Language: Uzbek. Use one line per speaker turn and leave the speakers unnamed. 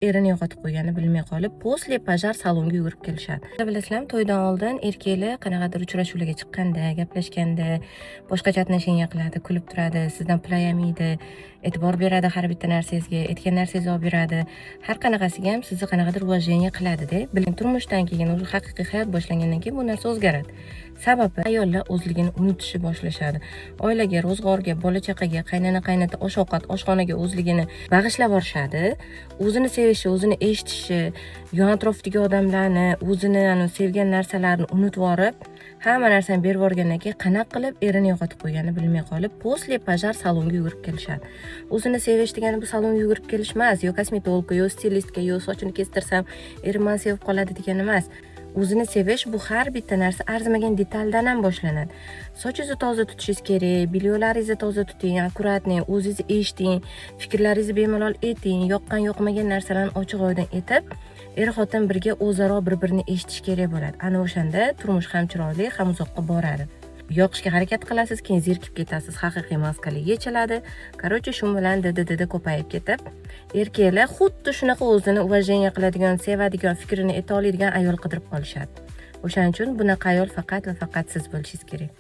erini yo'qotib qo'yganini bilmay qolib, posle pajar salonga yugurib kelishadi. Bilasizlarmi, to'ydan oldin erkaklar qanaqadir uchrashuvlarga chiqqanda, gaplashganda, boshqa chatnashingga qiladi, kulib turadi, sizdan pul yemaydi, e'tibor beradi har bitta narsangizga, aytgan narsangizni olib beradi. Har qanaqasiga ham sizni qanaqadir уважение qiladi-da. Biling, turmushdan keyin, o'zi haqiqiy hayot boshlangandan keyin bu narsa o'zgaradi. Sababi ayollar o'zligini unutishni boshlashadi. Oilaga, ro'zg'orga, bola-chaqaga, qaynona-qaynota, osh-ovqat, oshxonaga o'zligini bag'ishlab borishadi. O'zini sevishi, o'zini eshitishi, yon atrofdagi odamlarni, o'zini sevgan narsalarini unutib yorib, hamma narsani berib yuborgandan keyin qanaqa qilib erini yo'qotib qo'yganini bilmay qolib, posle pajar salonga yugurib kelishadi. O'zini sevish degani bu salonga yugurib kelish emas, yo kosmetologga, yo stilistka, yo sochini kestirsam erim meni sevib qoladi degani emas. O'zini sevish bu har bitta narsa arzimagan detaldan ham boshlanadi. Sochingizni toza tutishingiz kerak, bilyolaringizni toza tuting, akkuratni, o'zingizni eshiting, fikrlaringizni bemalol ayting, yoqqan yoqmagan narsalarni ochiq-oydin aytib, er-xotin birga o'zaro bir-birini eshitish kerak bo'ladi. Ana o'shanda turmush ham chiroyli, ham uzoqqa boradi. Yoqishga harakat qilasiz, keyin zerikib ketasiz, haqiqiy maskali yechiladi. Короче, shu bilan didi ko'payib ketib, erkaklar xuddi shunaqa o'zini уважение qiladigan, sevadigan, fikrini ayta oladigan ayol qidirib qolishadi. O'shaning uchun bunaqa ayol faqat va faqat siz bo'lishingiz kerak.